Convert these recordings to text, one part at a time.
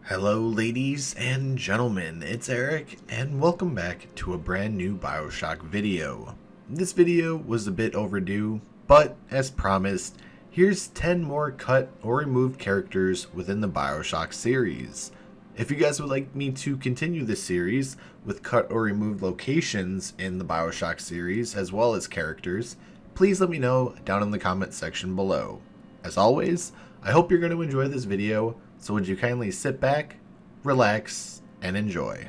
Hello ladies and gentlemen, it's Eric and welcome back to a brand new Bioshock video. This video was a bit overdue, but as promised, here's 10 more cut or removed characters within the Bioshock series. If you guys would like me to continue this series with cut or removed locations in the Bioshock series as well as characters, please let me know down in the comment section below. As always, I hope you're going to enjoy this video, so would you kindly sit back, relax, and enjoy.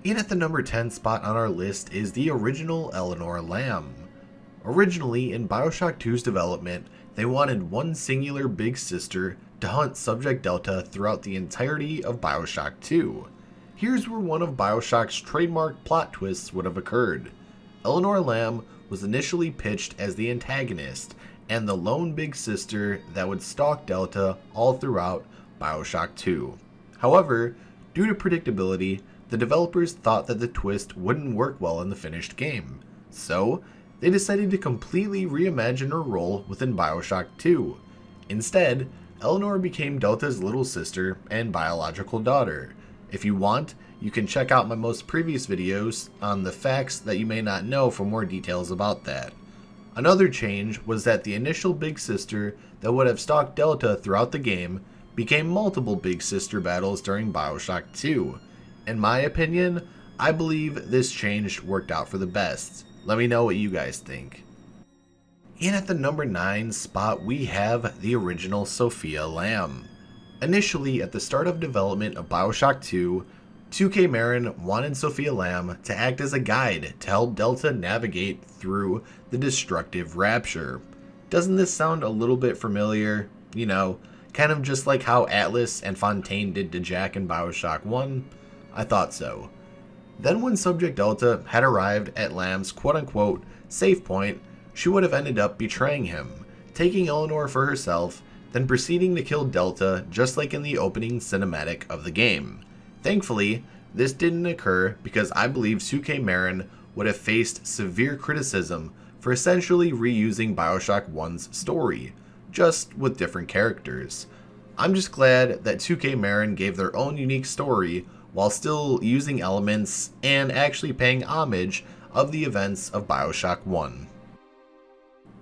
In at the number 10 spot on our list is the original Eleanor Lamb. Originally, in Bioshock 2's development, they wanted one singular big sister to hunt Subject Delta throughout the entirety of Bioshock 2. Here's where one of Bioshock's trademark plot twists would have occurred. Eleanor Lamb was initially pitched as the antagonist and the lone big sister that would stalk Delta all throughout Bioshock 2. However, due to predictability, the developers thought that the twist wouldn't work well in the finished game, so they decided to completely reimagine her role within Bioshock 2. Instead, Eleanor became Delta's little sister and biological daughter. If you want, you can check out my most previous videos on the facts that you may not know for more details about that. Another change was that the initial big sister that would have stalked Delta throughout the game became multiple big sister battles during Bioshock 2. In my opinion, I believe this change worked out for the best. Let me know what you guys think. In at the number 9 spot we have the original Sophia Lamb. Initially, at the start of development of Bioshock 2, 2K Marin wanted Sophia Lamb to act as a guide to help Delta navigate through the destructive Rapture. Doesn't this sound a little bit familiar? You know, kind of just like how Atlas and Fontaine did to Jack in Bioshock 1? I thought so. Then when Subject Delta had arrived at Lamb's quote-unquote safe point, she would have ended up betraying him, taking Eleanor for herself, then proceeding to kill Delta just like in the opening cinematic of the game. Thankfully, this didn't occur because I believe 2K Marin would have faced severe criticism for essentially reusing Bioshock 1's story, just with different characters. I'm just glad that 2K Marin gave their own unique story while still using elements and actually paying homage of the events of Bioshock 1.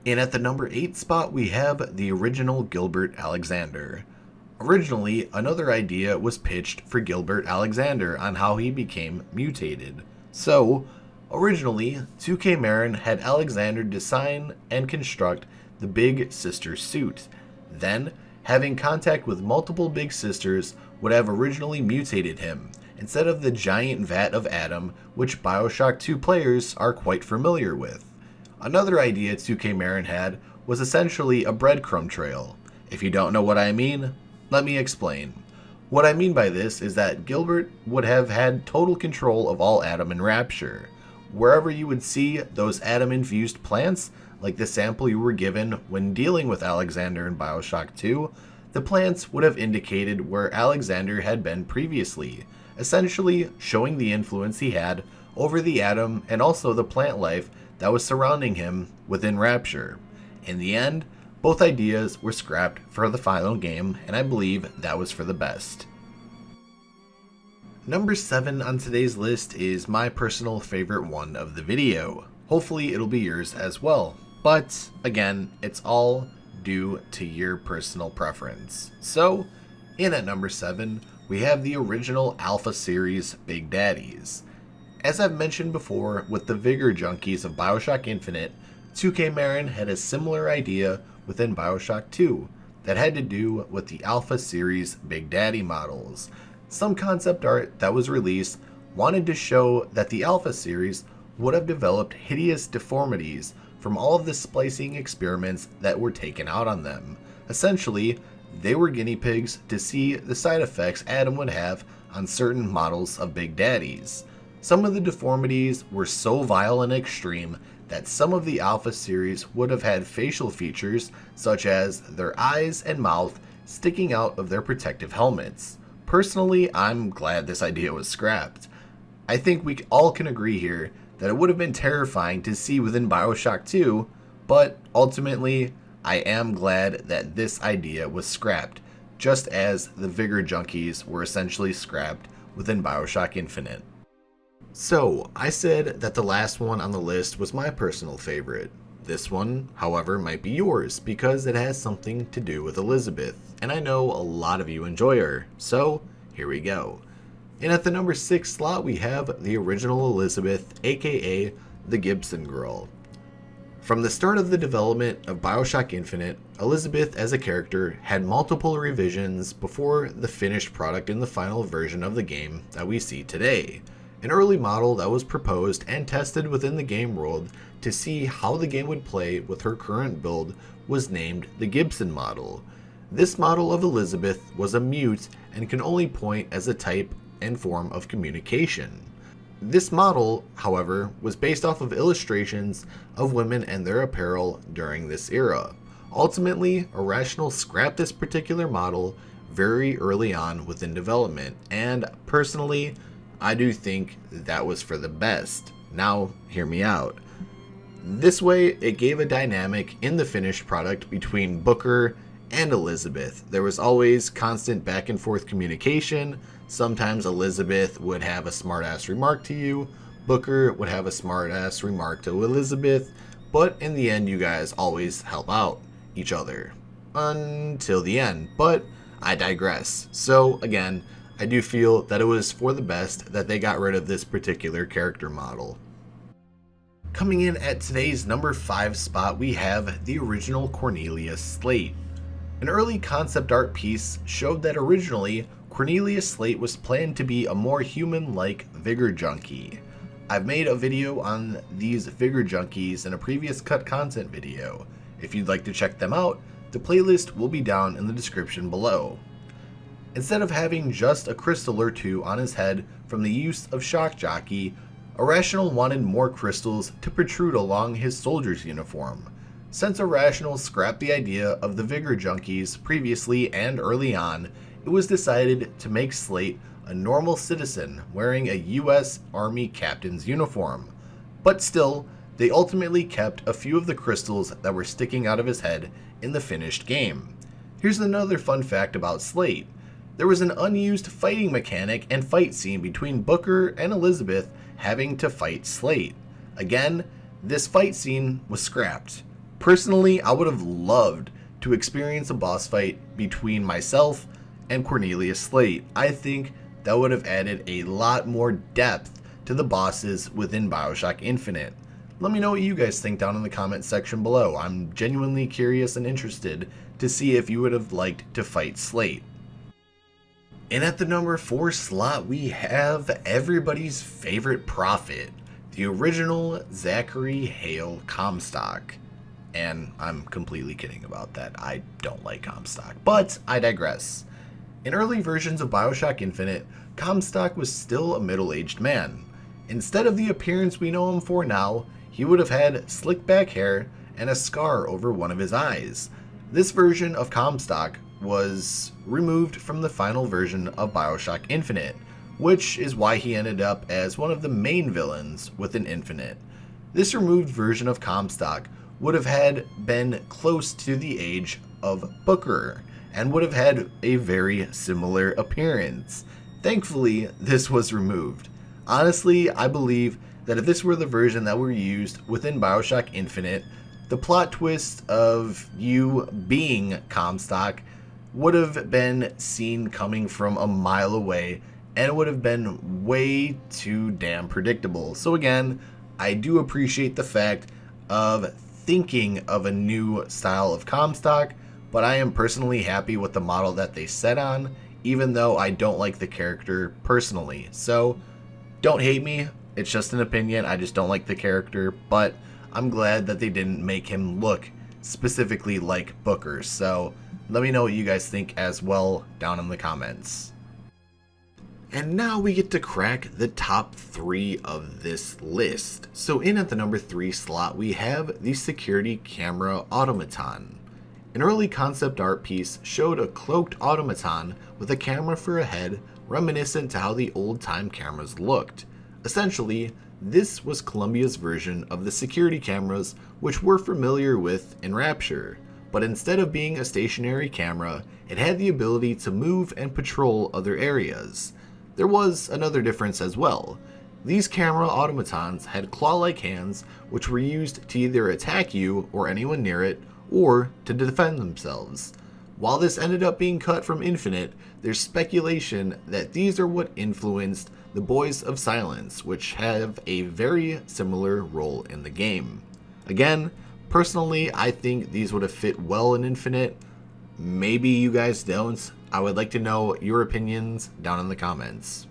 And at the number 8 spot we have the original Gilbert Alexander. Originally, another idea was pitched for Gilbert Alexander on how he became mutated. So, originally, 2K Marin had Alexander design and construct the Big Sister suit. Then, having contact with multiple Big Sisters would have originally mutated him, instead of the giant vat of Adam which Bioshock 2 players are quite familiar with. Another idea 2K Marin had was essentially a breadcrumb trail. If you don't know what I mean, let me explain. What I mean by this is that Gilbert would have had total control of all Adam in Rapture. Wherever you would see those Adam-infused plants, like the sample you were given when dealing with Alexander in Bioshock 2, the plants would have indicated where Alexander had been previously, essentially showing the influence he had over the Adam and also the plant life that was surrounding him within Rapture. In the end, both ideas were scrapped for the final game, and I believe that was for the best. Number 7 on today's list is my personal favorite one of the video. Hopefully it'll be yours as well, but again, it's all due to your personal preference. So, in at number 7, we have the original Alpha Series Big Daddies. As I've mentioned before, with the Vigor Junkies of Bioshock Infinite, 2K Marin had a similar idea within Bioshock 2 that had to do with the Alpha Series Big Daddy models. Some concept art that was released wanted to show that the Alpha Series would have developed hideous deformities from all of the splicing experiments that were taken out on them. Essentially, they were guinea pigs to see the side effects Adam would have on certain models of Big Daddies. Some of the deformities were so vile and extreme that some of the Alpha series would have had facial features such as their eyes and mouth sticking out of their protective helmets. Personally, I'm glad this idea was scrapped. I think we all can agree here that it would have been terrifying to see within Bioshock 2, but ultimately, I am glad that this idea was scrapped. just as the Vigor Junkies were essentially scrapped within Bioshock Infinite. So, I said that the last one on the list was my personal favorite. This one, however, might be yours because it has something to do with Elizabeth, and I know a lot of you enjoy her, so here we go. And at the number 6 slot we have the original Elizabeth, aka the Gibson Girl. From the start of the development of Bioshock Infinite, Elizabeth as a character had multiple revisions before the finished product in the final version of the game that we see today. An early model that was proposed and tested within the game world to see how the game would play with her current build was named the Gibson model. This model of Elizabeth was a mute and can only point as a type and form of communication. This model, however, was based off of illustrations of women and their apparel during this era. Ultimately, Irrational scrapped this particular model very early on within development, and personally, I do think that was for the best. Now, hear me out. This way, it gave a dynamic in the finished product between Booker and Elizabeth. There was always constant back and forth communication. Sometimes Elizabeth would have a smart-ass remark to you, Booker would have a smart-ass remark to Elizabeth, but in the end you guys always help out each other. Until the end, but I digress. So again, I do feel that it was for the best that they got rid of this particular character model. Coming in at today's number 5 spot, we have the original Cornelia Slate. An early concept art piece showed that originally, Cornelia Slate was planned to be a more human-like Vigor Junkie. I've made a video on these Vigor Junkies in a previous cut content video. If you'd like to check them out, the playlist will be down in the description below. Instead of having just a crystal or two on his head from the use of Shock Jockey, Irrational wanted more crystals to protrude along his soldier's uniform. Since Irrational scrapped the idea of the Vigor Junkies previously and early on, it was decided to make Slate a normal citizen wearing a US Army captain's uniform. But still, they ultimately kept a few of the crystals that were sticking out of his head in the finished game. Here's another fun fact about Slate. There was an unused fighting mechanic and fight scene between Booker and Elizabeth having to fight Slate. Again, this fight scene was scrapped. Personally, I would have loved to experience a boss fight between myself and Cornelia Slate. I think that would have added a lot more depth to the bosses within Bioshock Infinite. Let me know what you guys think down in the comment section below. I'm genuinely curious and interested to see if you would have liked to fight Slate. And at the number 4 slot, we have everybody's favorite prophet, the original Zachary Hale Comstock. And I'm completely kidding about that. I don't like Comstock, but I digress. In early versions of Bioshock Infinite, Comstock was still a middle-aged man. Instead of the appearance we know him for now, he would have had slick back hair and a scar over one of his eyes. This version of Comstock was removed from the final version of Bioshock Infinite, which is why he ended up as one of the main villains within Infinite. This removed version of Comstock would have had been close to the age of Booker, and would have had a very similar appearance. Thankfully, this was removed. Honestly, I believe that if this were the version that were used within Bioshock Infinite, the plot twist of you being Comstock would have been seen coming from a mile away, and it would have been way too damn predictable. So again, I do appreciate the fact of thinking of a new style of Comstock, but I am personally happy with the model that they set on, even though I don't like the character personally. So don't hate me, it's just an opinion, I just don't like the character, but I'm glad that they didn't make him look specifically like Booker. So let me know what you guys think as well down in the comments. And now we get to crack the top 3 of this list. So in at the number 3 slot, we have the security camera automaton. An early concept art piece showed a cloaked automaton with a camera for a head, reminiscent to how the old-time cameras looked. Essentially, this was Columbia's version of the security cameras which we're familiar with in Rapture. but instead of being a stationary camera, it had the ability to move and patrol other areas. There was another difference as well. These camera automatons had claw-like hands which were used to either attack you or anyone near it, or to defend themselves. While this ended up being cut from Infinite, there's speculation that these are what influenced the Boys of Silence, which have a very similar role in the game. Again, personally, I think these would have fit well in Infinite. Maybe you guys don't. I would like to know your opinions down in the comments.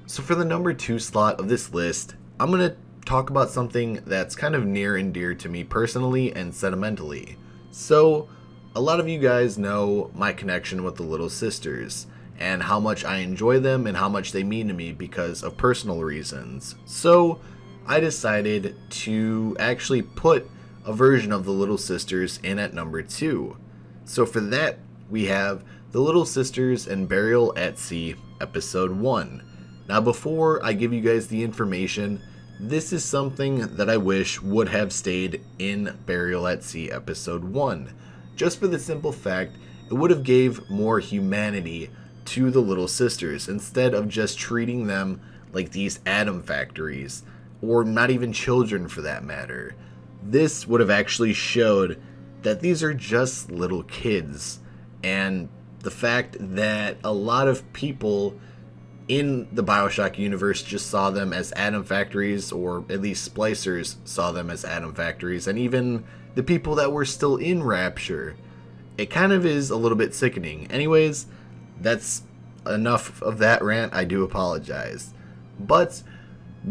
So for the number 2 slot of this list, I'm going to talk about something that's kind of near and dear to me personally and sentimentally. So, a lot of you guys know my connection with the Little Sisters, and how much I enjoy them and how much they mean to me because of personal reasons. So, I decided to actually put a version of the Little Sisters in at number 2. So for that, we have The Little Sisters and Burial at Sea, Episode 1. Now before I give you guys the information, this is something that I wish would have stayed in Burial at Sea Episode 1. Just for the simple fact, it would have gave more humanity to the Little Sisters instead of just treating them like these atom factories, or not even children for that matter. This would have actually showed that these are just little kids, and the fact that a lot of people in the Bioshock universe just saw them as atom factories, or at least splicers saw them as atom factories, and even the people that were still in Rapture. It kind of is a little bit sickening. Anyways, that's enough of that rant. I do apologize. But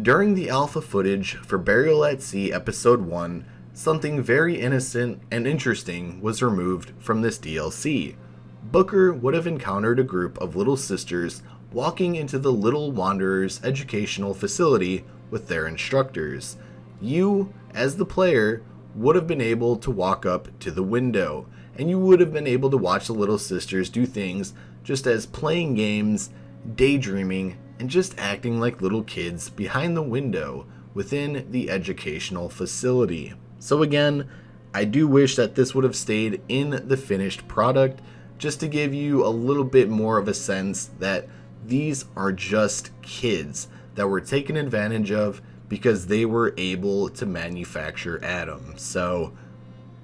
during the alpha footage for Burial at Sea Episode 1, something very innocent and interesting was removed from this DLC. Booker would have encountered a group of little sisters walking into the Little Wanderers educational facility with their instructors. You, as the player, would have been able to walk up to the window, and you would have been able to watch the little sisters do things just as playing games, daydreaming, and just acting like little kids behind the window within the educational facility. So again, I do wish that this would have stayed in the finished product, just to give you a little bit more of a sense that these are just kids that were taken advantage of because they were able to manufacture atoms. So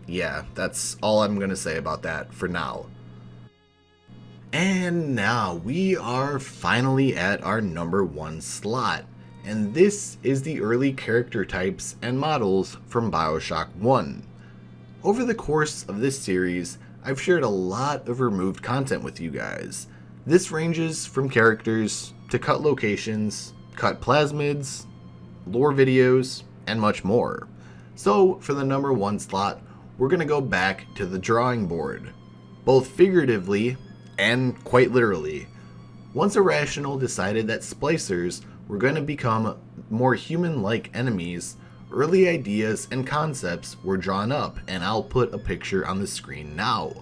yeah, that's all I'm going to say about that for now. And now we are finally at our number 1 slot, and this is the early character types and models from Bioshock 1. Over the course of this series, I've shared a lot of removed content with you guys. This ranges from characters to cut locations, cut plasmids, lore videos, and much more. So for the number 1 slot, we're going to go back to the drawing board, both figuratively and quite literally. Once Irrational decided that splicers were going to become more human-like enemies, early ideas and concepts were drawn up, and I'll put a picture on the screen now.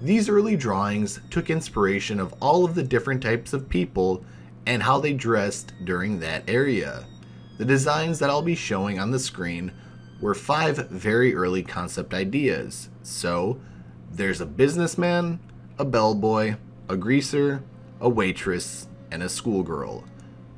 These early drawings took inspiration of all of the different types of people and how they dressed during that area. The designs that I'll be showing on the screen were 5 very early concept ideas. So, there's a businessman, a bellboy, a greaser, a waitress, and a schoolgirl.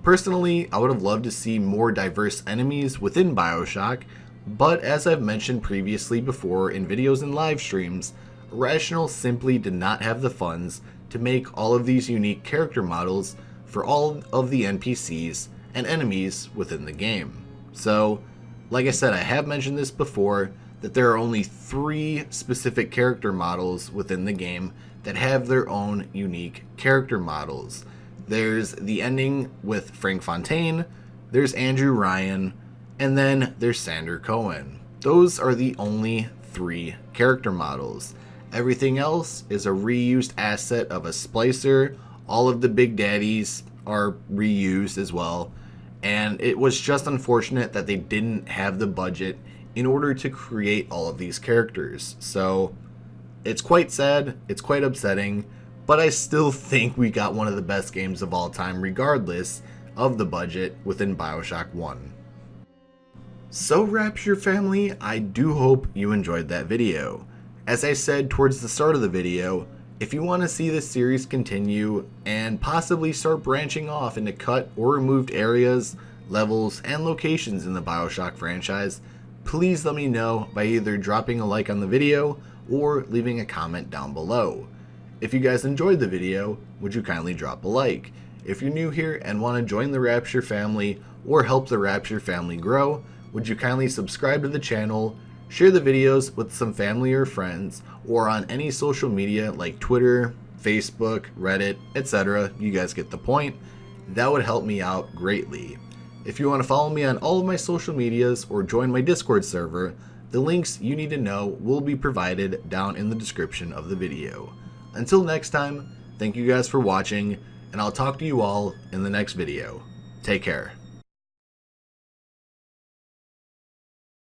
Personally, I would have loved to see more diverse enemies within Bioshock, but as I've mentioned previously before in videos and live streams, Irrational simply did not have the funds to make all of these unique character models for all of the NPCs and enemies within the game. So, like I said, I have mentioned this before, that there are only 3 specific character models within the game that have their own unique character models. There's the ending with Frank Fontaine, there's Andrew Ryan, and then there's Sander Cohen. Those are the only 3 character models. Everything else is a reused asset of a splicer. All of the big daddies are reused as well. And it was just unfortunate that they didn't have the budget in order to create all of these characters. So it's quite sad, it's quite upsetting, but I still think we got one of the best games of all time regardless of the budget within Bioshock 1. So Rapture Family, I do hope you enjoyed that video. As I said towards the start of the video, if you want to see this series continue and possibly start branching off into cut or removed areas, levels, and locations in the Bioshock franchise, please let me know by either dropping a like on the video or leaving a comment down below. If you guys enjoyed the video, would you kindly drop a like? If you're new here and want to join the Rapture family or help the Rapture family grow, would you kindly subscribe to the channel, share the videos with some family or friends, or on any social media like Twitter, Facebook, Reddit, etc. You guys get the point. That would help me out greatly. If you want to follow me on all of my social medias or join my Discord server, the links you need to know will be provided down in the description of the video. Until next time, thank you guys for watching, and I'll talk to you all in the next video. Take care.